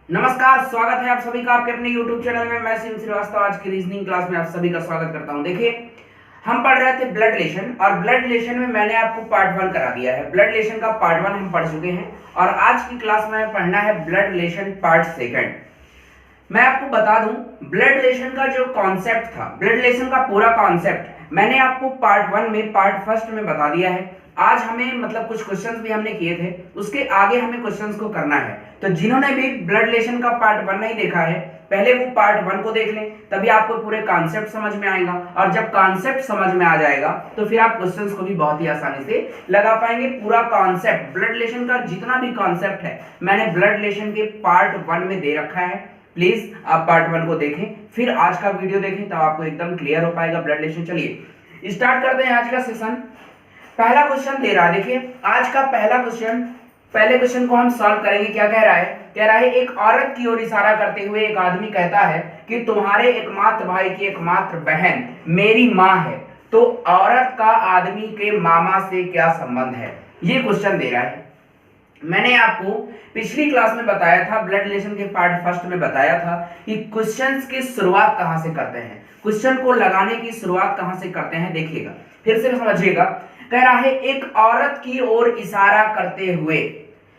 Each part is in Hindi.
नमस्कार, स्वागत है आप सभी का आपके अपने YouTube चैनल में। मैं सिम श्रीवास्तव आज की रीजनिंग क्लास में आप सभी का स्वागत करता हूं। देखिए, हम पढ़ रहे थे ब्लड रिलेशन और ब्लड रिलेशन में मैंने आपको पार्ट 1 करा दिया है। ब्लड रिलेशन का पार्ट 1 हम पढ़ चुके हैं और आज की क्लास में पढ़ना है ब्लड रिलेशन पार्ट 2। मैं आपको बता दूं, ब्लड रिलेशन का जो कॉन्सेप्ट था, ब्लड रिलेशन का पूरा कॉन्सेप्ट मैंने आपको पार्ट 1 में, पार्ट 1 में बता दिया है। आज हमें कुछ क्वेश्चंस भी हमने किए थे, उसके आगे हमें क्वेश्चंस को करना है। तो जिन्होंने भी ब्लड रिलेशन का पार्ट 1 नहीं देखा है, पहले वो पार्ट 1 को देख लें, तभी आपको पूरे कॉन्सेप्ट समझ में आएगा। और जब कॉन्सेप्ट समझ में आ जाएगा तो फिर आप क्वेश्चंस को भी बहुत ही आसानी से लगा पाएंगे। पूरा कॉन्सेप्ट, ब्लड रिलेशन का जितना भी कॉन्सेप्ट है, मैंने ब्लड रिलेशन के पार्ट 1 में दे रखा है। प्लीज आप पार्ट 1 को देखें, फिर आज का वीडियो देखें, तब आपको एकदम क्लियर हो पाएगा ब्लड रिलेशन। चलिए स्टार्ट करते हैं आज का सेशन। पहला क्वेश्चन दे रहा है, देखिए आज का पहला क्वेश्चन, पहले क्वेश्चन को हम सॉल्व करेंगे। क्या कह रहा है? कह रहा है एक औरत की ओर इशारा करते हुए एक आदमी कहता है कि तुम्हारे एकमात्र भाई की एकमात्र बहन मेरी माँ है। तो औरत का आदमी के मामा से क्या संबंध है? ये क्वेश्चन दे रहा है। मैंने आपको पिछली क्लास में बताया था, ब्लड रिलेशन के पार्ट 1 में बताया था कि क्वेश्चंस की शुरुआत कहां से करते हैं, क्वेश्चन को लगाने की शुरुआत कहां से करते हैं। देखिएगा, फिर से समझिएगा। कह रहा है एक औरत की ओर इशारा करते हुए,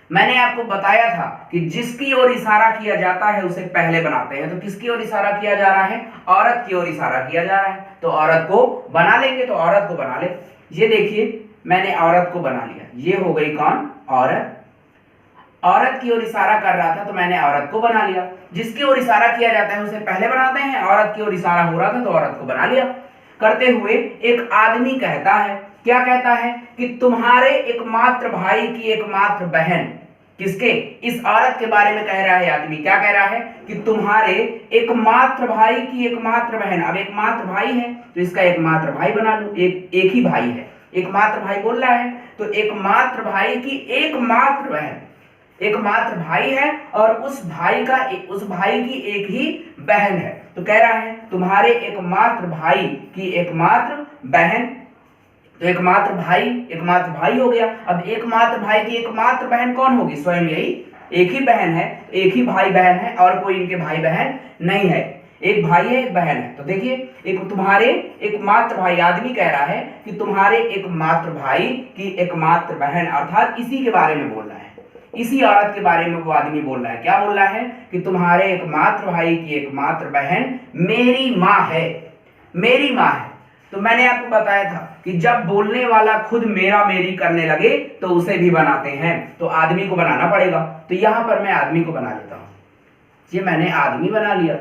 मैंने आपको बताया था कि जिसकी ओर इशारा किया जाता है उसे पहले बनाते हैं। तो किसकी ओर इशारा किया जा रहा है? औरत की ओर इशारा किया जा रहा है, तो औरत को बना लेंगे। तो औरत को बना ले। ये देखिए, मैंने औरत को बना लिया। ये हो गई कौन? औरत। औरत की ओर इशारा कर रहा था तो मैंने औरत को बना लिया। जिसकी ओर इशारा किया जाता है उसे पहले बनाते हैं। औरत की ओर इशारा हो रहा था तो औरत को बना लिया। करते हुए एक आदमी कहता है, क्या कहता है? कि तुम्हारे एकमात्र भाई की एकमात्र बहन। किसके? इस औरत के बारे में कह रहा है आदमी। क्या कह रहा है? कि तुम्हारे एकमात्र भाई की एकमात्र बहन। अब एकमात्र भाई है तो इसका एकमात्र भाई बना लो। एक ही भाई है, एकमात्र भाई बोल रहा है, तो एकमात्र भाई की एकमात्र बहन। एकमात्र भाई है और उस भाई की एक ही बहन है। तो कह रहा है तुम्हारे एकमात्र भाई की एकमात्र बहन। तो एकमात्र भाई हो गया। अब एकमात्र भाई की एकमात्र बहन कौन होगी? स्वयं यही एक ही बहन है, तो एक ही भाई बहन है और कोई इनके भाई बहन नहीं है। एक भाई है, एक बहन है। तो देखिए, एक तुम्हारे एकमात्र भाई, आदमी कह रहा है कि तुम्हारे एकमात्र भाई की एकमात्र बहन, अर्थात इसी के बारे में बोल रहा है, इसी औरत के बारे में वो आदमी बोल रहा है। क्या बोल रहा है? कि तुम्हारे एकमात्र भाई की एकमात्र बहन मेरी माँ है, मेरी माँ है। तो मैंने आपको बताया था कि जब बोलने वाला खुद मेरा मेरी करने लगे तो उसे भी बनाते हैं, तो आदमी को बनाना पड़ेगा। तो यहां पर मैं आदमी को बना लेता हूं। ये मैंने आदमी बना लिया।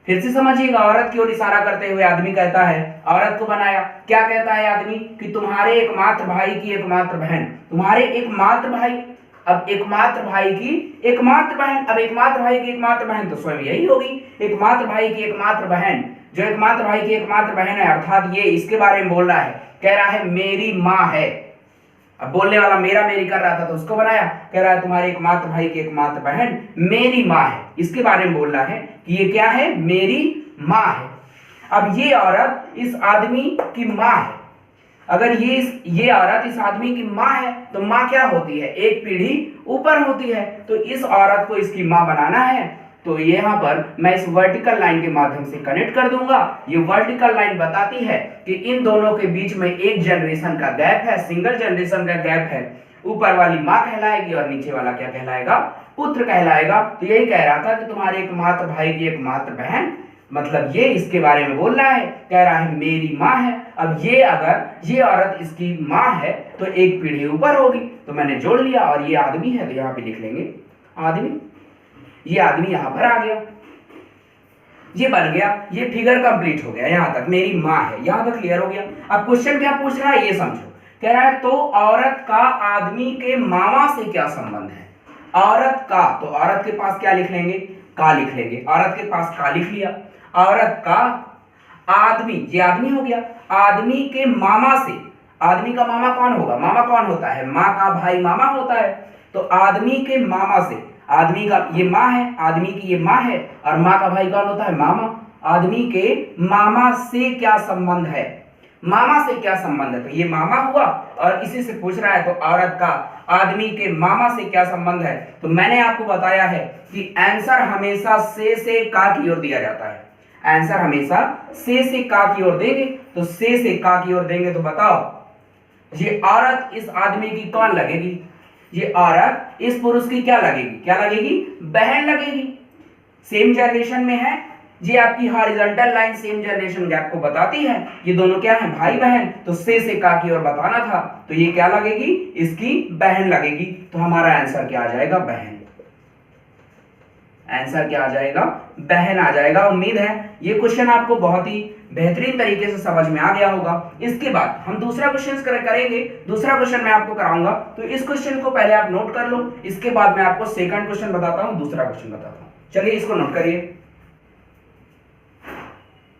फिर से समझिएगा, औरत की ओर इशारा करते हुए आदमी कहता है, औरत को बनाया। क्या कहता है आदमी? कि तुम्हारे एकमात्र भाई की एकमात्र बहन। तुम्हारे एकमात्र भाई, अब एकमात्र भाई की एकमात्र बहन। अब एकमात्र भाई की एकमात्र बहन तो स्वयं यही होगी, एकमात्र भाई की एकमात्र बहन। जो एकमात्र भाई की एकमात्र बहन है, अर्थात ये इसके बारे में बोल रहा है। कह रहा है मेरी माँ है। अब बोलने वाला मेरा मेरी कर रहा था तो उसको बनाया। कह रहा है तुम्हारे एकमात्र भाई की एकमात्र बहन मेरी माँ है। इसके बारे में बोल रहा है कि ये क्या है? मेरी माँ है। अब ये औरत इस आदमी की माँ है। अगर ये औरत इस आदमी की माँ है तो माँ क्या होती है? एक पीढ़ी ऊपर होती है। तो इस औरत को इसकी माँ बनाना है, तो यहाँ पर मैं इस वर्टिकल लाइन के माध्यम से कनेक्ट कर दूंगा। ये वर्टिकल लाइन बताती है कि इन दोनों के बीच में एक जनरेशन का गैप है, सिंगल जनरेशन का गैप है। ऊपर वाली माँ कहलाएगी और नीचे वाला क्या कहलाएगा? पुत्र कहलाएगा। तो यही कह रहा था कि तुम्हारे एकमात्र भाई की एकमात्र बहन, मतलब ये इसके बारे में बोल रहा है। कह रहा है मेरी माँ है। अब ये अगर ये औरत इसकी माँ है तो एक पीढ़ी ऊपर होगी, तो मैंने जोड़ लिया। और ये आदमी है तो यहाँ पे लिख लेंगे आदमी। ये आदमी यहां पर आ गया, ये बन गया, ये फिगर कंप्लीट हो गया। यहां तक मेरी माँ है, यहां तक क्लियर हो गया। अब क्वेश्चन क्या पूछ रहा है ये समझो। कह रहा है तो औरत का आदमी के मामा से क्या संबंध है? औरत का, तो औरत के पास क्या लिख लेंगे? का लिख लेंगे। औरत के पास का लिख लिया। औरत का आदमी, ये आदमी हो गया, आदमी के मामा से। आदमी का मामा कौन होगा? मामा कौन होता है? माँ का भाई मामा होता है। तो आदमी के मामा से, आदमी का ये माँ है, आदमी की ये माँ है, और माँ का भाई कौन होता है? मामा। आदमी के मामा से क्या संबंध है? मामा से क्या संबंध है, तो ये मामा हुआ और इसी से पूछ रहा है तो औरत का आदमी के मामा से क्या संबंध है। तो मैंने आपको बताया है कि आंसर हमेशा से का की ओर दिया जाता है, आंसर हमेशा से का की ओर देंगे, तो से का की ओर देंगे तो बताओ ये औरत इस आदमी की कौन लगेगी, ये औरत इस पुरुष की क्या लगेगी, क्या लगेगी, बहन लगेगी। सेम जनरेशन में है, ये आपकी horizontal line same generation gap को बताती है, ये दोनों क्या है, भाई बहन, तो से का की ओर बताना था, तो ये क्या लगेगी, इसकी बहन लगेगी। तो हमारा आंसर क्या आ जाएगा, बहन। आंसर क्या आ जाएगा, बहन आ जाएगा। उम्मीद है ये क्वेश्चन आपको बहुत ही बेहतरीन तरीके से समझ में आ गया होगा। इसके बाद हम दूसरा क्वेश्चन करेंगे, दूसरा क्वेश्चन मैं आपको कराऊंगा, तो इस क्वेश्चन को पहले आप नोट कर लो, इसके बाद मैं आपको सेकंड क्वेश्चन बताता हूं, दूसरा क्वेश्चन बताता हूं। चलिए इसको नोट करिए।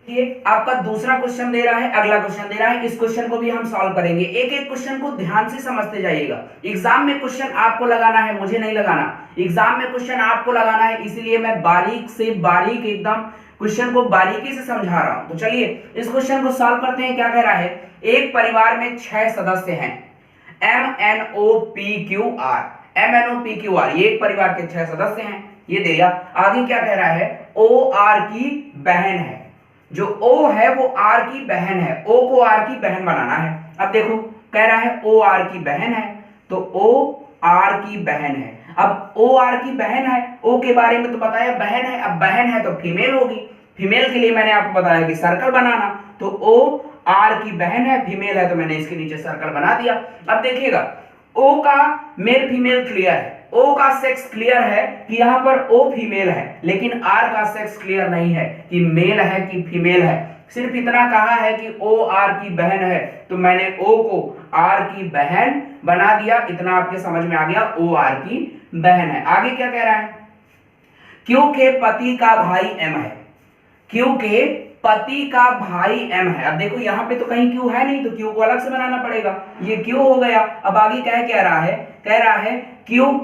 ये आपका दूसरा क्वेश्चन दे रहा है, अगला क्वेश्चन दे रहा है, इस क्वेश्चन को भी हम सॉल्व करेंगे। एक एक क्वेश्चन को ध्यान से समझते जाइएगा। एग्जाम में क्वेश्चन आपको लगाना है, मुझे नहीं लगाना। एग्जाम में क्वेश्चन आपको लगाना है, इसीलिए मैं बारीक से बारीक एकदम क्वेश्चन को बारीकी से समझा रहा हूं। तो चलिए इस क्वेश्चन को सॉल्व करते हैं। क्या कह रहा है, एक परिवार में 6 सदस्य हैं, MNOPQR, MNOPQR, ये एक परिवार के 6 सदस्य हैं, ये दे दिया। आगे क्या कह रहा है, OR की बहन है, जो O है वो R की बहन है, O को R की बहन बनाना है। अब देखो कह रहा है O R की बहन है, तो O R की बहन है। अब O R की बहन है, O के बारे में तो बताया बहन है, अब बहन है तो फीमेल होगी, फीमेल के लिए मैंने आपको बताया कि सर्कल बनाना, तो O R की बहन है, फीमेल है तो मैंने इसके नीचे सर्कल बना दिया। अब देखिएगा O का मेल फीमेल क्लियर है, O का सेक्स क्लियर है कि यहां पर O फीमेल है, लेकिन R का सेक्स क्लियर नहीं है कि मेल है कि फीमेल है। सिर्फ इतना कहा है कि O R की बहन है, तो मैंने O को R की बहन बना दिया। इतना आपके समझ में आ गया, O R की बहन है। आगे क्या कह रहा है, Q के पति का भाई M है, Q के पति का भाई M है। अब देखो यहाँ पे तो कहीं Q है नहीं, तो Q को अलग से बनाना पड़ेगा, ये Q हो गया। अब आगे क्या कह रहा है, कह रहा है Q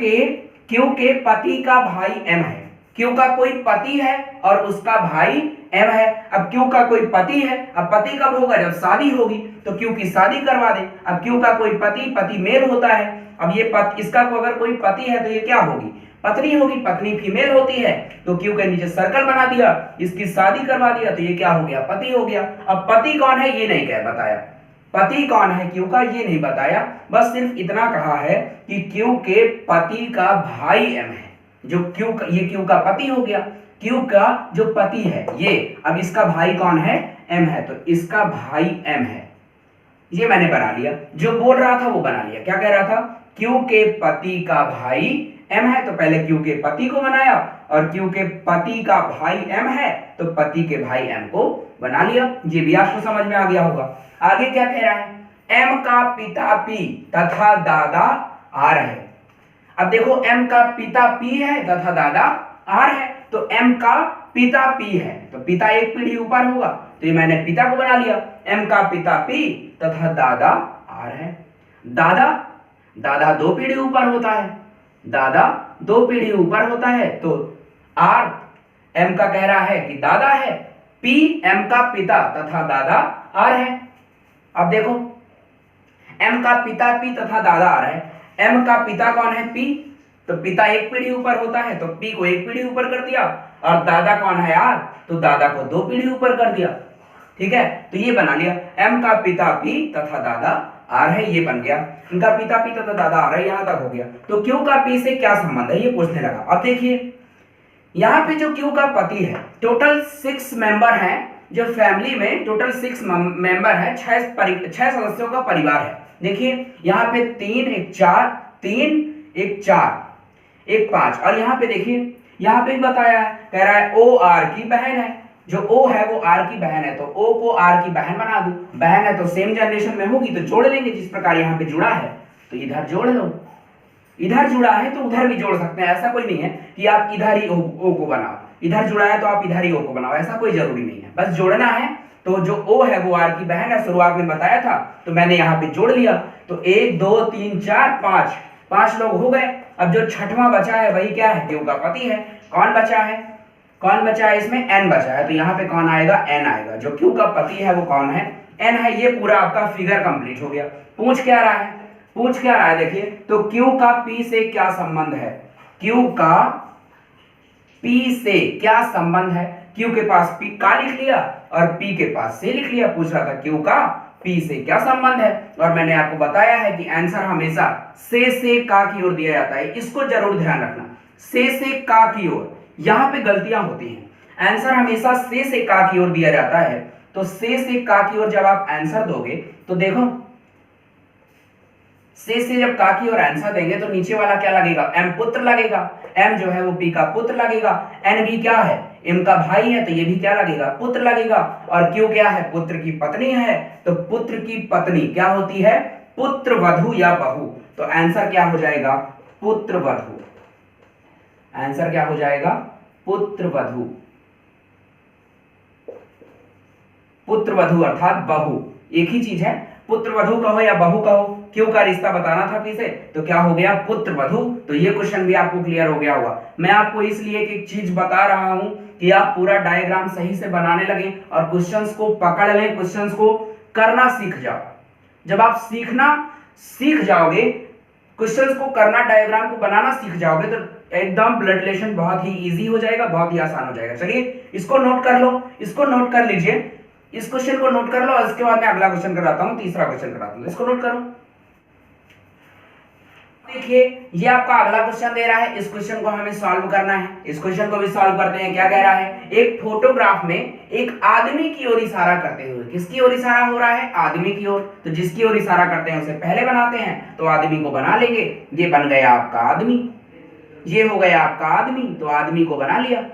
के पति का भाई M है, Q का कोई पति है और उसका भाई M है। अब Q का कोई पति है, अब पति कब होगा, जब शादी होगी, तो Q की शादी करवा दे। अब Q का कोई पति मेल होता है, अब ये इसका को अगर कोई पति है तो ये क्या होगी, पत्नी होगी, पत्नी फीमेल होती है, तो Q के नीचे सर्कल बना दिया, इसकी शादी करवा दिया, तो ये क्या हो गया, पति हो गया। अब पति कौन है ये नहीं कह बताया, पति कौन है Q का ये नहीं बताया, बस सिर्फ इतना कहा है कि Q के पति का भाई M है, जो ये Q का पति हो गया, Q का जो पति है ये, अब इसका भाई कौन है, M है, तो इसका भाई M है, ये मैंने बना लिया। जो बोल रहा था वो बना लिया। क्या कह रहा था, Q के पति का भाई M है, तो पहले Q के पति को बनाया, और Q के पति का भाई M है तो पति के भाई M को बना लिया। ये भी आपको समझ में आ गया होगा। आगे क्या कह रहा है, M का पिता P तथा दादा R है। अब देखो M का पिता P है तथा दादा R है, तो M का पिता P है, तो पिता एक पीढ़ी ऊपर होगा, तो ये मैंने पिता को बना लिया। M का पिता P तथा दादा R है। दादा 2 पीढ़ी ऊपर होता है, दादा 2 पीढ़ी ऊपर होता है, तो R M का कह रहा है कि दादा है, P M का पिता तथा दादा R है। अब देखो M का पिता P तथा दादा R है, M का पिता कौन है, P, तो पिता एक पीढ़ी ऊपर होता है, तो P को एक पीढ़ी ऊपर कर दिया, और दादा कौन है R, तो दादा को 2 पीढ़ी ऊपर कर दिया। ठीक है, तो ये बना लिया, M का पिता P तथा दादा R है, ये बन गया। इनका पिता P तथा दादा R है, यहां तक हो गया। तो Q का P से क्या संबंध है ये पूछने लगा। अब देखिए यहाँ पे जो Q का पति है, टोटल 6 मेंबर हैं, जो फैमिली में टोटल 6 मेंबर है, 6 सदस्यों का परिवार है। देखिए यहाँ पे 3 1 4 3 1 4 1 5, और यहाँ पे देखिए यहाँ पे बताया है, कह रहा है O R की बहन है, जो O है वो R की बहन है, तो O को R की बहन बना दूं। बहन है तो सेम जनरेशन में होगी तो जोड़ लेंगे, जिस प्रकार यहाँ पे जुड़ा है तो इधर जोड़ लो, इधर जुड़ा है तो उधर भी जोड़ सकते हैं। ऐसा कोई नहीं है कि आप इधर ही O को बनाओ, इधर जुड़ा है तो आप इधर ही O को बनाओ, ऐसा कोई जरूरी नहीं है, बस जोड़ना है। तो जो O है वो R की बहन है, शुरुआत में बताया था, तो मैंने यहाँ पे जोड़ लिया। तो 1 2 3 4 5 लोग हो गए। अब जो छठवां बचा है वही क्या है, Q का पति है। कौन बचा है इसमें, N बचा है, तो यहाँ पे कौन आएगा, N आएगा। जो Q का पति है वो कौन है, n है, ये पूरा आपका फिगर कंप्लीट हो गया। पूछ क्या रहा है, पूछ क्या रहा है देखिए, तो q का p से क्या संबंध है, q का p से क्या संबंध है। q के पास p का लिख लिया और p के पास से लिख लिया। पूछ रहा था q का p से क्या संबंध है, और मैंने आपको बताया है कि आंसर हमेशा से का की ओर दिया जाता है। इसको जरूर ध्यान रखना, से का की ओर, यहां पे गलतियां होती हैं। आंसर हमेशा से का की ओर दिया जाता है, तो से का की ओर जब आप आंसर दोगे तो देखो, से जब का की ओर आंसर देंगे तो नीचे वाला क्या लगेगा, m पुत्र लगेगा। m जो है वो p का पुत्र लगेगा। n भी क्या है, m का भाई है, तो ये भी क्या लगेगा, पुत्र लगेगा। और q क्या है, पुत्र की पत्नी है, तो पुत्र की पत्नी क्या होती है, पुत्र वधु या बहू। तो आंसर क्या हो जाएगा, पुत्र वधु। आंसर क्या हो जाएगा, पुत्र वधु। पुत्र वधु अर्थात बहू, एक ही चीज है, पुत्र वधु कहो या बहू कहो, क्यों का रिश्ता बताना था पीछे, तो क्या हो गया, पुत्र वधु। तो ये क्वेश्चन भी आपको क्लियर हो गया होगा। मैं आपको इसलिए एक चीज बता रहा हूं कि आप पूरा डायग्राम सही से बनाने लगे और क्वेश्चंस को पकड़ लें, क्वेश्चंस को करना सीख जाओ। जब आप सीखना सीख जाओगे, क्वेश्चंस को करना, डायग्राम को बनाना सीख जाओगे, तो एकदम ब्लड रिलेशन बहुत ही इजी हो जाएगा, बहुत ही आसान हो जाएगा। चलिए इसको नोट कर लो, इसको नोट कर लीजिए, इस क्वेश्चन को नोट कर लो, और इसके बाद मैं अगला क्वेश्चन कराता हूं, तीसरा क्वेश्चन कराता हूं। इसको नोट करो। देखिए ये आपका अगला क्वेश्चन दे रहा है, इस क्वेश्चन को हमें सॉल्व करना है। इस क्वेश्चन को भी सॉल्व करते हैं। क्या कह रहा है, एक फोटोग्राफ में एक आदमी की ओर इशारा करते हुए, किसकी ओर इशारा हो रहा है, आदमी की ओर। तो जिसकी ओर इशारा करते हैं उसे पहले बनाते हैं, तो आदमी को बना लेंगे। ये बन गया आपका आदमी, ये हो गया आपका आदमी, तो आदमी को बना लिया।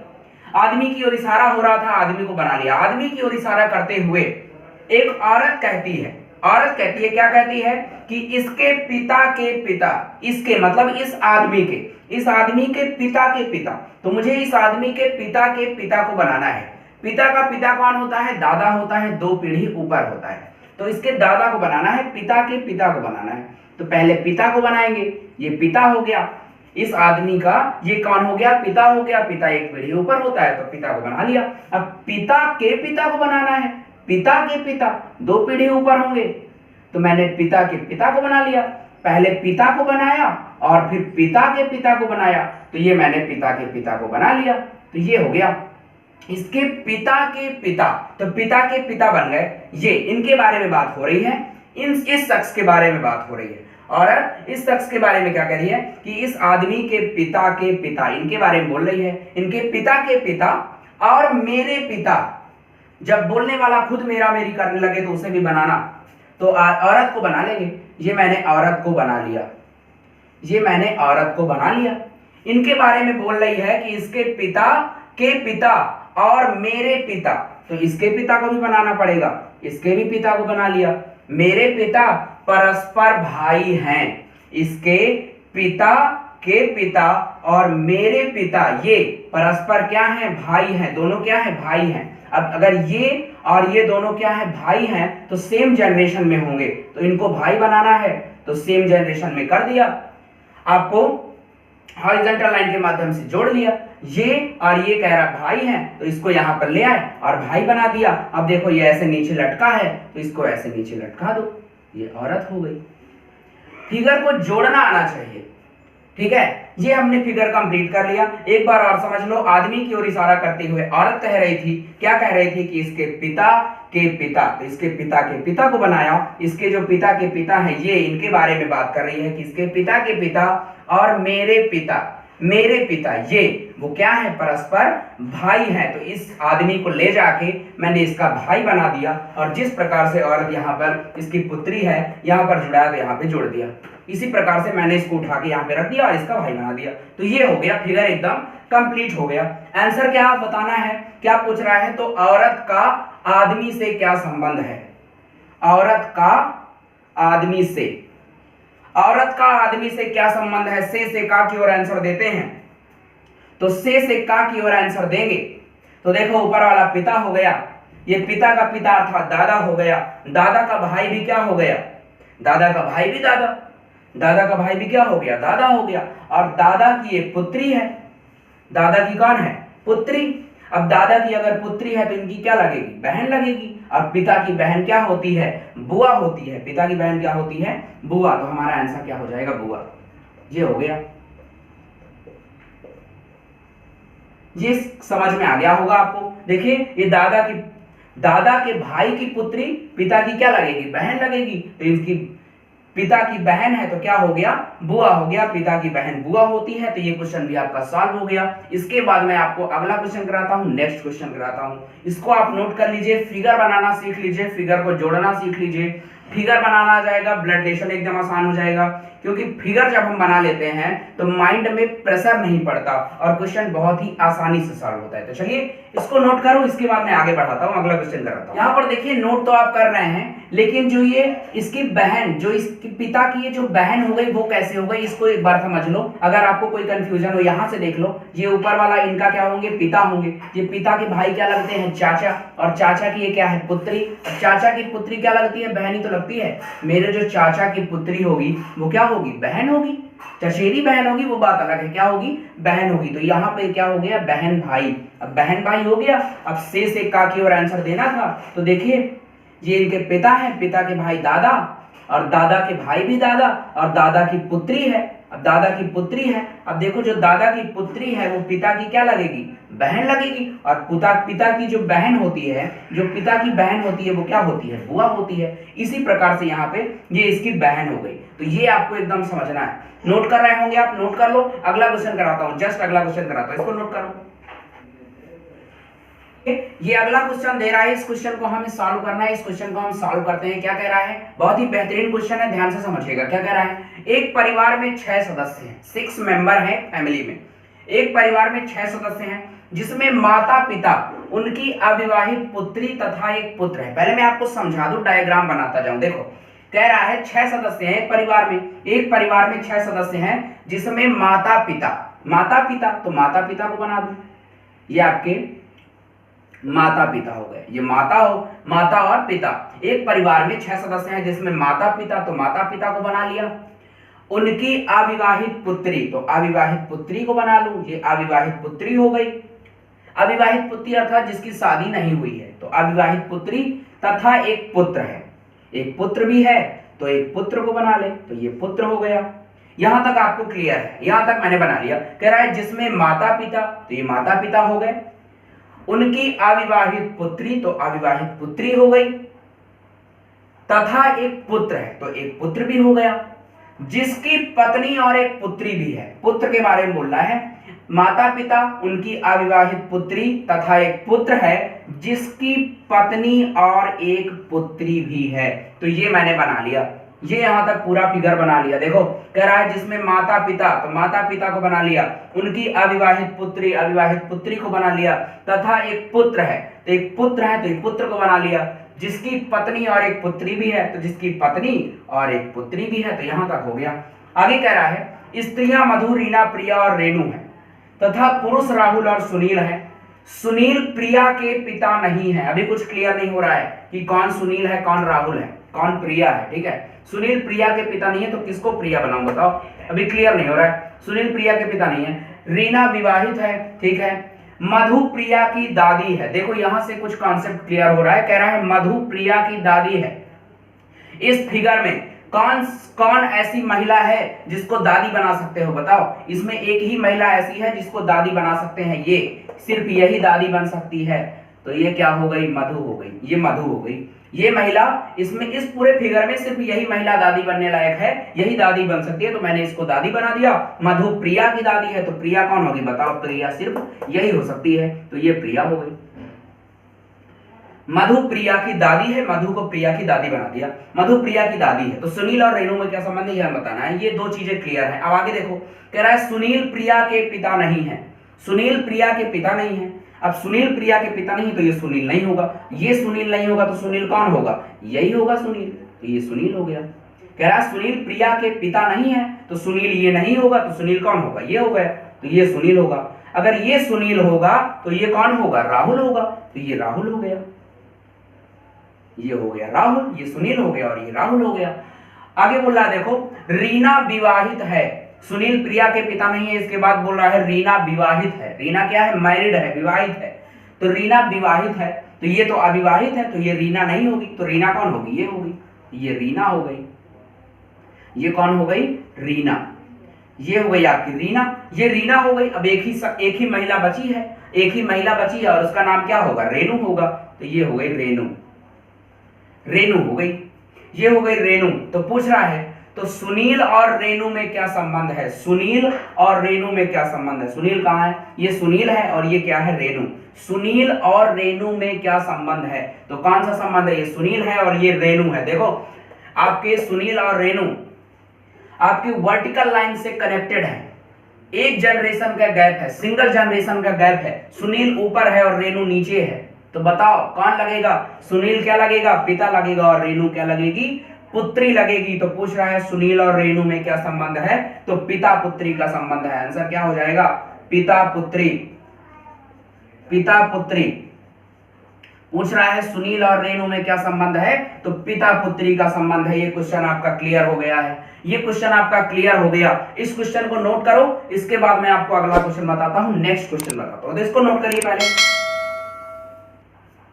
आदमी की ओर इशारा हो रहा था, आदमी को बना लिया। आदमी की ओर इशारा करते हुए एक औरत कहती है, औरत कहती है, क्या कहती है कि इसके पिता के पिता, इसके मतलब इस आदमी के, इस आदमी के पिता के पिता, तो मुझे इस आदमी के पिता को बनाना है। पिता का पिता कौन होता है, दादा होता है, 2 पीढ़ी ऊपर होता है। तो इसके दादा को बनाना है, पिता के पिता को बनाना है। तो पहले पिता को बनाएंगे, ये पिता हो गया इस आदमी का, ये कौन हो गया, पिता हो गया। पिता 1 पीढ़ी ऊपर होता है, तो पिता को बना लिया। अब पिता के पिता को बनाना है, पिता के पिता 2 पीढ़ी ऊपर होंगे, तो मैंने पिता के पिता को बना लिया। पहले पिता को बनाया और फिर पिता के पिता को बनाया, तो ये मैंने पिता के पिता को बना लिया। तो ये हो गया इसके पिता के पिता, तो पिता के पिता बन गए। ये इनके बारे में बात हो रही है, इस शख्स के बारे में बात हो रही है। और इस शख्स के बारे में क्या कह रही है कि इस आदमी के पिता के पिता, इनके बारे में बोल रही है। इनके पिता के पिता और मेरे पिता, जब बोलने वाला खुद मेरा मेरी करने लगे तो उसे भी बनाना, तो औरत को बना लेंगे। ये मैंने औरत को बना लिया, ये मैंने औरत को बना लिया। इनके बारे में बोल रही है कि इसके पिता के पिता और मेरे पिता, तो इसके पिता को भी बनाना पड़ेगा, इसके भी पिता को बना लिया। मेरे पिता परस्पर भाई हैं, इसके पिता के पिता और मेरे पिता ये परस्पर क्या है, भाई हैं, दोनों क्या है, भाई हैं। अब अगर ये और ये दोनों क्या है, भाई हैं, तो सेम जनरेशन में होंगे, तो इनको भाई बनाना है, तो सेम जनरेशन में कर दिया। आपको हॉरिजॉन्टल लाइन के माध्यम से जोड़ लिया। ये और ये कह रहा भाई है, तो इसको यहां पर ले आए और भाई बना दिया। अब देखो ये ऐसे नीचे लटका है, तो इसको ऐसे नीचे लटका दो, ये औरत हो गई। फिगर को जोड़ना आना चाहिए, ठीक है। ये हमने फिगर कंप्लीट कर लिया। एक बार और समझ लो, आदमी की ओर इशारा करते हुए औरत कह रही थी, क्या कह रही थी कि इसके पिता के पिता, तो इसके पिता के पिता को बनाया। इसके जो पिता के पिता हैं, ये इनके बारे में बात कर रही है कि इसके पिता के पिता और मेरे पिता ये वो क्या है, परस्पर भाई है। तो इस आदमी को ले जाके मैंने इसका भाई बना दिया, और जिस प्रकार से औरत यहाँ पर इसकी पुत्री है, यहाँ पर जुड़ाया तो यहाँ पे जोड़ दिया। इसी प्रकार से मैंने इसको उठा के यहाँ पे रख दिया और इसका भाई बना दिया। तो ये हो गया, फिगर एकदम कंप्लीट हो गया। आंसर क्या बताना है, क्या पूछ रहा है, तो औरत का आदमी से क्या संबंध है, औरत का आदमी से, औरत का आदमी से क्या संबंध है। से का की ओर आंसर देते हैं, तो से का की ओर आंसर देंगे। तो देखो ऊपर वाला पिता हो गया, ये पिता का पिता अर्थात दादा हो गया। दादा का भाई भी क्या हो गया, दादा का भाई भी दादा, दादा का भाई भी क्या हो गया, दादा हो गया। और दादा की एक पुत्री है, दादा की कौन है, पुत्री। अब दादा की अगर पुत्री है तो इनकी क्या लगेगी, बहन लगेगी। और पिता की बहन क्या होती है, बुआ होती है। पिता की बहन क्या होती है, बुआ। तो हमारा आंसर क्या हो जाएगा, बुआ। ये हो गया, ये समझ में आ गया होगा आपको। देखिए ये दादा के भाई की पुत्री पिता की क्या लगेगी, बहन लगेगी। तो इसकी पिता की बहन है तो क्या हो गया, बुआ हो गया। पिता की बहन बुआ होती है। तो ये क्वेश्चन भी आपका सॉल्व हो गया। इसके बाद मैं आपको अगला क्वेश्चन कराता हूं, नेक्स्ट क्वेश्चन कराता हूं। इसको आप नोट कर लीजिए, फिगर बनाना सीख लीजिए, फिगर को जोड़ना सीख लीजिए। फिगर बनाना आ जाएगा, ब्लड रिलेशन एकदम आसान हो जाएगा, क्योंकि फिगर जब हम बना लेते हैं तो माइंड में प्रेशर नहीं पड़ता और क्वेश्चन बहुत ही आसानी से सॉल्व होता है। तो चलिए इसको नोट करो, इसके बाद मैं आगे बढ़ाता हूं, अगला क्वेश्चन कराता हूं। यहाँ पर देखिए नोट तो आप कर रहे हैं, लेकिन जो ये इसकी बहन, जो इसकी पिता की ये जो बहन हो गई वो कैसे हो गई, इसको एक बार समझ लो। अगर आपको कोई कंफ्यूजन हो यहाँ से देख लो, ये ऊपर वाला इनका क्या होंगे, पिता होंगे। ये पिता के भाई क्या लगते हैं, चाचा, और चाचा की ये क्या है, पुत्री। चाचा की पुत्री क्या लगती है, बहन ही तो लगती है। मेरे जो चाचा की पुत्री होगी वो क्या होगी, बहन होगी। चचेरी बहन होगी वो बात अलग है, क्या होगी, बहन होगी। तो यहाँ पे क्या हो गया, बहन भाई। अब बहन भाई हो गया। अब शेष एक का की ओर आंसर देना था। तो देखिए ये इनके पिता है, पिता के भाई दादा, और दादा के भाई भी दादा, और दादा की पुत्री है। अब दादा की पुत्री है, अब देखो जो दादा की पुत्री है वो पिता की क्या लगेगी, बहन लगेगी। और पिता की जो बहन होती है, जो पिता की बहन होती है वो क्या होती है, बुआ होती है। इसी प्रकार से यहाँ पे ये इसकी बहन हो गई। तो ये आपको एकदम समझना है। नोट कर रहे होंगे आप, नोट कर लो। अगला क्वेश्चन कराता हूँ, जस्ट अगला क्वेश्चन कराता हूँ, इसको नोट करो। ये अगला क्वेश्चन दे रहा है, इस क्वेश्चन को हमें सॉल्व करना है। इस क्वेश्चन को हम सॉल्व करते हैं। क्या कह रहा है, बहुत ही बेहतरीन क्वेश्चन है, ध्यान से समझिएगा। क्या कह रहा है, एक परिवार में 6 सदस्य हैं, 6 मेंबर हैं फैमिली में। एक परिवार में 6 सदस्य हैं, जिसमें माता पिता, उनकी अविवाहित पुत्री तथा एक पुत्र है। पहले मैं आपको समझा दूं, डायग्राम बनाता जाऊं। देखो कह रहा है 6 सदस्य हैं एक परिवार में, एक परिवार में 6 सदस्य हैं, जिसमें माता पिता, तो माता पिता को बना दूं, ये आपके माता पिता हो गए। ये माता और पिता। एक परिवार में 6 सदस्य हैं, जिसमें माता पिता, तो माता पिता को बना लिया। उनकी अविवाहित पुत्री, तो अविवाहित पुत्री को बना लूं, ये अविवाहित पुत्री हो गई। अविवाहित पुत्री अर्थात जिसकी शादी नहीं हुई है, तो अविवाहित पुत्री तथा एक पुत्र है। एक पुत्र भी है तो एक पुत्र को बना ले, तो ये पुत्र हो गया। यहां तक आपको क्लियर है, यहां तक मैंने बना लिया। कह रहा है जिसमें माता पिता, तो ये माता पिता हो गए। उनकी अविवाहित पुत्री, तो अविवाहित पुत्री हो गई, तथा एक पुत्र है, तो एक पुत्र भी हो गया। जिसकी पत्नी और एक पुत्री भी है, पुत्र के बारे में बोल रहा है। माता पिता, उनकी अविवाहित पुत्री तथा एक पुत्र है, जिसकी पत्नी और एक पुत्री भी है। तो ये मैंने बना लिया, ये यहां तक पूरा फिगर बना लिया। देखो कह रहा है जिसमें माता पिता, तो माता पिता को बना लिया। उनकी अविवाहित पुत्री को बना लिया, तथा एक पुत्र है, तो एक पुत्र है, तो एक पुत्र को बना लिया। जिसकी पत्नी और एक पुत्री भी है, तो जिसकी पत्नी और एक पुत्री भी है। तो यहां तक हो गया। आगे कह रहा है स्त्रियां मधु, रीना, प्रिया और रेणु है, तथा पुरुष राहुल और सुनील है। सुनील प्रिया के पिता नहीं है। अभी कुछ क्लियर नहीं हो रहा है कि कौन सुनील है, कौन राहुल है, कौन प्रिया है। ठीक है, सुनील प्रिया के पिता नहीं है, तो किसको प्रिया बनाऊं बताओ, अभी क्लियर नहीं हो रहा है। सुनील प्रिया के पिता नहीं है। रीना विवाहित है, ठीक है। मधु प्रिया की दादी है। देखो यहां से कुछ कॉन्सेप्ट क्लियर हो रहा है। कह रहा है मधु प्रिया की दादी है। इस फिगर में कौन ऐसी महिला है जिसको दादी बना सकते हो बताओ। इसमें एक ही महिला ऐसी है जिसको दादी बना सकते हैं, ये सिर्फ यही दादी बन सकती है। तो ये क्या हो गई, मधु हो गई, ये मधु हो गई। ये महिला, इसमें इस पूरे फिगर में सिर्फ यही महिला दादी बनने लायक है, यही दादी बन सकती है। तो मैंने इसको दादी बना दिया। मधु प्रिया की दादी है, तो प्रिया कौन होगी बताओ, प्रिया सिर्फ यही हो सकती है, तो ये प्रिया हो गई। मधु प्रिया की दादी है, मधु को प्रिया की दादी बना दिया। मधु प्रिया की दादी है, तो सुनील और रेणु में क्या संबंध है यह बताना है। ये दो चीजें क्लियर है। अब आगे देखो, कह रहा है सुनील प्रिया के पिता नहीं है। सुनील प्रिया के पिता नहीं है। अब सुनील प्रिया के पिता नहीं, तो ये सुनील नहीं होगा। ये सुनील नहीं होगा तो सुनील कौन होगा, यही होगा सुनील, तो ये सुनील हो गया। कह रहा है सुनील प्रिया के पिता नहीं है, तो सुनील ये नहीं होगा, तो सुनील कौन होगा, ये हो गया, तो ये सुनील होगा। अगर ये सुनील होगा तो ये कौन होगा, राहुल होगा, तो ये राहुल हो गया। ये हो गया राहुल, ये सुनील हो गया और ये राहुल हो गया। आगे बोल रहा है देखो, रीना विवाहित है। सुनील प्रिया के पिता नहीं है, इसके बाद बोल रहा है रीना विवाहित है। रीना क्या है, मैरिड है, विवाहित है। तो रीना विवाहित है, तो ये तो अविवाहित है, तो ये रीना नहीं होगी। तो रीना कौन होगी? ये होगी, ये रीना हो गई। ये कौन हो गई? रीना। ये हो गई आपकी रीना, ये रीना हो गई। अब एक ही महिला बची है, एक ही महिला बची है और उसका नाम क्या होगा? रेणु होगा। तो ये हो गई रेणु, रेणु हो गई, ये हो गई रेणु। तो पूछ रहा है तो सुनील और रेणु में क्या संबंध है? सुनील और रेणु में क्या संबंध है? सुनील कहाँ है? ये सुनील है और ये क्या है? रेणु। सुनील और रेणु में क्या संबंध है? तो कौन सा संबंध है? ये सुनील है और ये रेणु है। देखो आपके सुनील और रेणु आपकी वर्टिकल लाइन से कनेक्टेड है, एक जनरेशन का गैप है, सिंगल जनरेशन का गैप है। सुनील ऊपर है और रेणु नीचे है। तो बताओ कौन लगेगा? सुनील क्या लगेगा? पिता लगेगा और रेणु क्या लगेगी? पुत्री लगेगी। तो पूछ रहा है सुनील और रेणु में क्या संबंध है? तो पिता पुत्री का संबंध है। आंसर क्या हो जाएगा? पिता पुत्री, पिता पुत्री। पूछ रहा है सुनील और रेणु में क्या संबंध है? तो पिता पुत्री का संबंध है। ये क्वेश्चन आपका क्लियर हो गया है, ये क्वेश्चन आपका क्लियर हो गया। इस क्वेश्चन को नोट करो, इसके बाद मैं आपको अगला क्वेश्चन बताता हूं, नेक्स्ट क्वेश्चन बताता हूं। तो इसको नोट करिए पहले।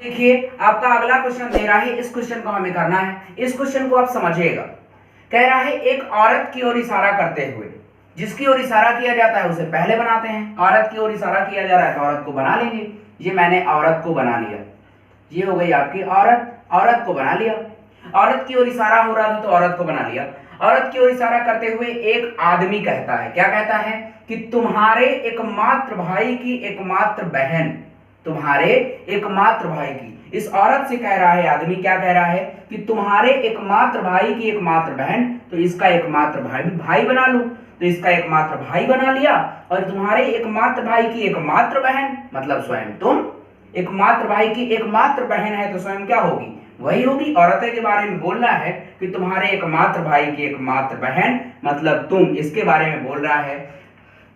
देखिए आपका अगला क्वेश्चन दे रहा है, इस क्वेश्चन को हमें करना है, इस क्वेश्चन को आप समझिएगा। कह रहा है एक औरत की ओर इशारा करते हुए, जिसकी ओर इशारा किया जाता है उसे पहले बनाते हैं। औरत की ओर इशारा किया जा रहा है तो औरत को बना लेंगे। ये मैंने औरत को बना लिया, ये हो गई आपकी औरत, औरत को बना लिया। औरत की ओर इशारा हो रहा था तो औरत को बना लिया। औरत की ओर इशारा करते हुए एक आदमी कहता है, क्या कहता है? कि तुम्हारे एकमात्र भाई की एकमात्र बहन, तुम्हारे एकमात्र भाई की। इस औरत से कह रहा है आदमी, क्या कह रहा है? कि तुम्हारे एकमात्र भाई की एकमात्र बहन, तो इसका एकमात्र भाई बना लूं, तो इसका एकमात्र भाई बना लिया। और तुम्हारे एकमात्र भाई की एकमात्र बहन मतलब स्वयं तुम, एकमात्र भाई की एकमात्र बहन है तो स्वयं क्या होगी? वही होगी। औरतें के बारे में बोल रहा है कि तुम्हारे एकमात्र भाई की एकमात्र बहन मतलब तुम, इसके बारे में बोल रहा है।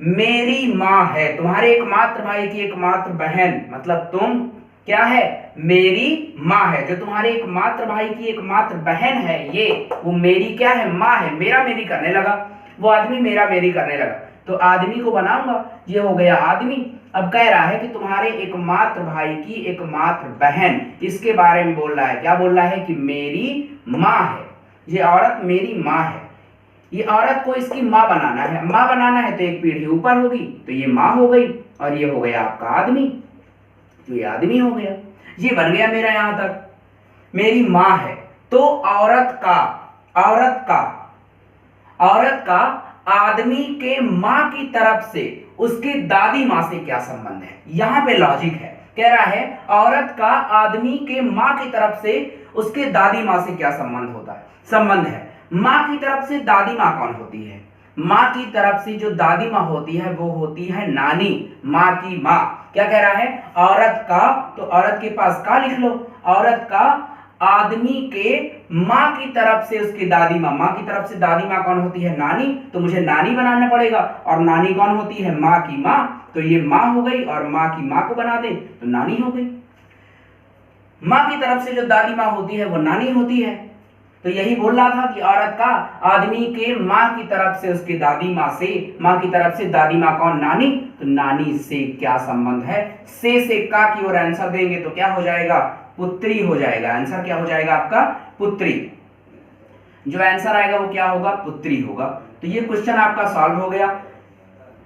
मेरी माँ है, तुम्हारे एकमात्र भाई की एकमात्र बहन मतलब तुम क्या है? मेरी माँ है। जो तुम्हारे एकमात्र भाई की एकमात्र बहन है ये, वो मेरी क्या है? माँ है। मेरा मेरी करने लगा, वो आदमी मेरा मेरी करने लगा, तो आदमी को बनाऊंगा, ये हो गया आदमी। अब कह रहा है कि तुम्हारे एकमात्र भाई की एकमात्र बहन, इसके बारे में बोल रहा है, क्या बोल रहा है? कि मेरी माँ है, ये औरत मेरी माँ है। ये औरत को इसकी माँ बनाना है, माँ बनाना है तो एक पीढ़ी ऊपर होगी, तो ये माँ हो गई और ये हो गया आपका आदमी, तो ये आदमी हो गया। ये बन गया मेरा यहां तक, मेरी माँ है। तो औरत का आदमी के माँ की तरफ से उसकी दादी माँ से क्या संबंध है? यहां पे लॉजिक है। कह रहा है औरत का आदमी के माँ की तरफ से उसके दादी माँ से क्या संबंध होता है? संबंध है। माँ की तरफ से दादी माँ कौन होती है? माँ की तरफ से जो दादी माँ होती है वो होती है नानी, माँ की माँ। क्या कह रहा है? औरत का, तो औरत के पास का लिख लो, औरत का आदमी के माँ की तरफ से उसकी दादी माँ, माँ की तरफ से दादी माँ कौन होती है? नानी, तो मुझे नानी बनाना पड़ेगा। और नानी कौन होती है? माँ की माँ, तो ये माँ हो गई और माँ की माँ को बना दे तो नानी हो गई। माँ की तरफ से जो दादी माँ होती है वो नानी होती है। तो यही बोल रहा था कि औरत का आदमी के माँ की तरफ से उसकी दादी माँ से, माँ की तरफ से दादी माँ कौन? नानी, तो नानी से क्या संबंध है? से का की ओर आंसर देंगे तो क्या हो जाएगा? पुत्री हो जाएगा। आंसर क्या हो जाएगा आपका? पुत्री। जो आंसर आएगा वो क्या होगा? पुत्री होगा। तो ये क्वेश्चन आपका सॉल्व हो गया।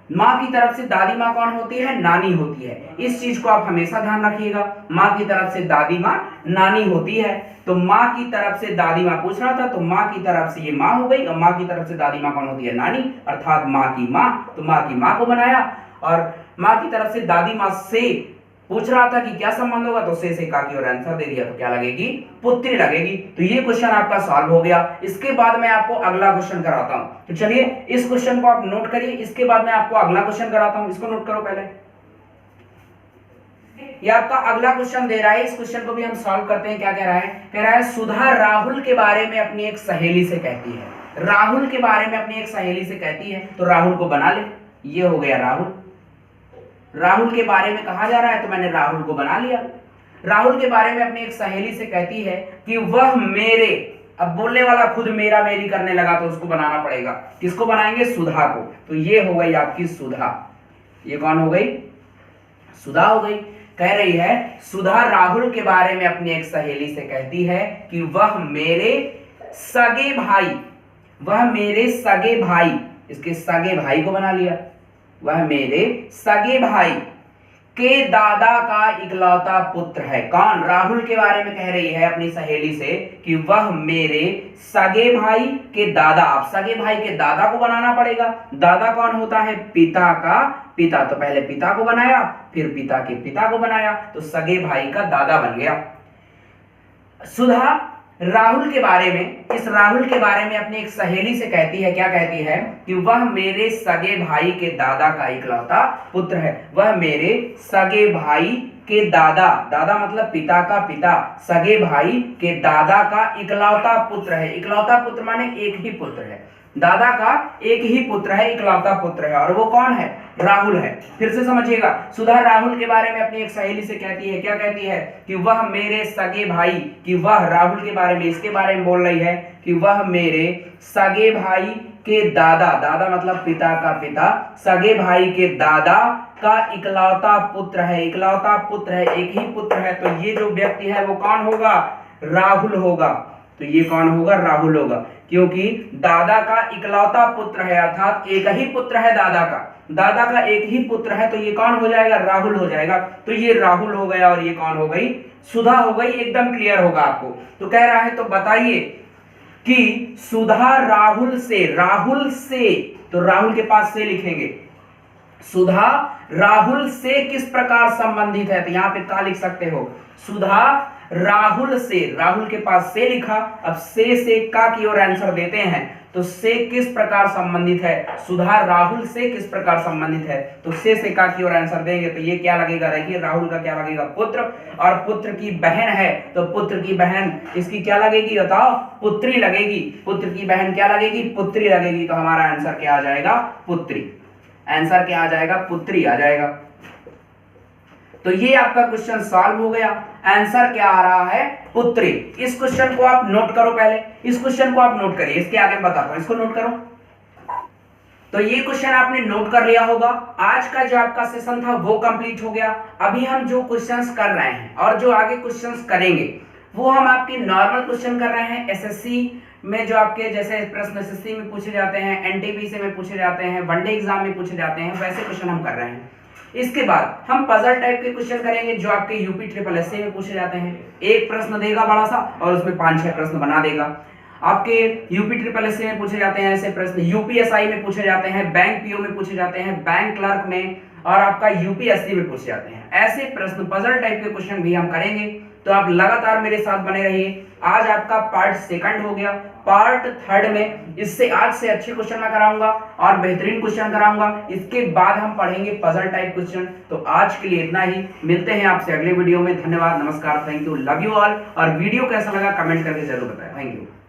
माँ की तरफ से दादी माँ कौन होती है? नानी होती है। इस चीज को आप हमेशा ध्यान रखिएगा। माँ की तरफ से दादी माँ नानी होती है, तो माँ की तरफ से दादी माँ पूछ रहा था, तो माँ की तरफ से ये माँ हो गई और माँ की तरफ से दादी माँ कौन होती है? नानी, अर्थात माँ की माँ, तो माँ की माँ को बनाया। और माँ की तरफ से दादी माँ से पूछ रहा था कि क्या संबंध होगा, तो से का की और आंसर दे दिया, तो क्या लगेगी? पुत्री लगेगी। तो ये क्वेश्चन आपका सॉल्व हो गया। इसके बाद मैं आपको अगला क्वेश्चन कराता हूं। तो चलिए इस क्वेश्चन को आप नोट करिए, इसके बाद मैं आपको अगला क्वेश्चन कराता हूं। इसको नोट करो पहले। ये आपका अगला क्वेश्चन दे रहा है, इस क्वेश्चन को भी हम सॉल्व करते हैं। क्या कह रहा है? कह रहा है सुधा राहुल के बारे में अपनी एक सहेली से कहती है। राहुल के बारे में अपनी एक सहेली से कहती है, तो राहुल को बना ले। ये हो गया राहुल। राहुल के बारे में कहा जा रहा है तो मैंने राहुल को बना लिया। राहुल के बारे में अपनी एक सहेली से कहती है कि वह मेरे, अब बोलने वाला खुद मेरा मेरी करने लगा तो उसको बनाना पड़ेगा। किसको बनाएंगे? सुधा को। तो ये हो गई आपकी सुधा। ये कौन हो गई? सुधा हो गई। कह रही है सुधा राहुल के बारे में अपनी एक सहेली से कहती है कि वह मेरे सगे भाई, इसके सगे भाई को बना लिया, वह मेरे सगे भाई के दादा का इकलौता पुत्र है। कौन? राहुल के बारे में कह रही है अपनी सहेली से कि वह मेरे सगे भाई के दादा। अब सगे भाई के दादा को बनाना पड़ेगा। दादा कौन होता है? पिता का पिता। तो पहले पिता को बनाया, फिर पिता के पिता को बनाया, तो सगे भाई का दादा बन गया। सुधा राहुल के बारे में, इस राहुल के बारे में अपनी एक सहेली से कहती है, क्या कहती है? कि वह मेरे सगे भाई के दादा का इकलौता पुत्र है। वह मेरे सगे भाई के दादा, दादा मतलब पिता का पिता, सगे भाई के दादा का इकलौता पुत्र है। इकलौता पुत्र माने एक ही पुत्र है, दादा का एक ही पुत्र है, इकलौता पुत्र है, और वो कौन है? राहुल है। फिर से समझिएगा, सुधा राहुल के बारे में अपनी एक सहेली से कहती है, क्या कहती है? कि वह मेरे सगे भाई, कि वह राहुल के बारे में, इसके बारे में बोल रही है कि वह मेरे सगे भाई के दादा, दादा मतलब पिता का पिता, सगे भाई के दादा का इकलौता पुत्र है। इकलौता पुत्र है, एक ही पुत्र है, तो ये जो व्यक्ति है वो कौन होगा? राहुल होगा। तो ये कौन होगा? राहुल होगा, क्योंकि दादा का इकलौता पुत्र है, अर्थात एक ही पुत्र है दादा का एक ही पुत्र है, तो ये कौन हो जाएगा? राहुल हो जाएगा। तो ये राहुल हो गया, और ये कौन हो गई? सुधा हो गई। एकदम क्लियर होगा आपको। तो कह रहा है, तो बताइए कि सुधा राहुल से, तो राहुल के पास से लिखेंगे, सुधा राहुल से किस प्रकार संबंधित है? तो यहां पे क्या लिख सकते हो? सुधा राहुल से, राहुल के पास से लिखा, अब से का की ओर आंसर देते हैं, तो से किस प्रकार संबंधित है? सुधा राहुल से किस प्रकार संबंधित है? तो से का की ओर आंसर देंगे, तो ये क्या लगेगा? देखिए, राहुल का क्या लगेगा? पुत्र, और पुत्र की बहन है, तो पुत्र की बहन इसकी क्या लगेगी? बताओ, पुत्री लगेगी। पुत्र की बहन क्या लगेगी? पुत्री लगेगी। तो हमारा आंसर क्या आ जाएगा? पुत्री। आंसर क्या आ जाएगा? पुत्री आ जाएगा। तो ये आपका क्वेश्चन सॉल्व हो गया। आंसर क्या आ रहा है? पुत्री। इस क्वेश्चन को आप नोट करो, पहले इस क्वेश्चन को आप नोट करिए, इसके आगे बताता हूं, इसको नोट करो। तो ये क्वेश्चन आपने नोट कर लिया होगा। आज का जो आपका सेशन था वो कंप्लीट हो गया। अभी हम जो क्वेश्चंस कर रहे हैं और जो आगे क्वेश्चंस करेंगे वो हम आपके नॉर्मल क्वेश्चन कर रहे हैं। एसएससी में जो आपके जैसे प्रश्न एसएससी में पूछे जाते हैं, एनटीपीसी में पूछे जाते हैं, वनडे एग्जाम में पूछे जाते हैं, वैसे क्वेश्चन हम कर रहे हैं। इसके बाद हम पजल टाइप के क्वेश्चन करेंगे जो आपके यूपी ट्रिपल एससी में पूछे जाते हैं। एक प्रश्न देगा बड़ा सा और उसमें 5-6 प्रश्न बना देगा। आपके यूपी ट्रिपल एससी में पूछे जाते हैं ऐसे प्रश्न, यूपीएसआई में पूछे जाते हैं, बैंक पीओ में पूछे जाते हैं, बैंक क्लर्क में, और आपका यूपीएससी में पूछे जाते हैं। ऐसे प्रश्न पजल टाइप के क्वेश्चन भी हम करेंगे, तो आप लगातार मेरे साथ बने रहिए। आज आपका पार्ट 2 हो गया। पार्ट 3 में इससे आज से अच्छे क्वेश्चन मैं कराऊंगा और बेहतरीन क्वेश्चन कराऊंगा। इसके बाद हम पढ़ेंगे पजल टाइप क्वेश्चन। तो आज के लिए इतना ही, मिलते हैं आपसे अगले वीडियो में। धन्यवाद, नमस्कार, thank you, love you all. और वीडियो कैसा लगा कमेंट करके जरूर बताएं। Thank you.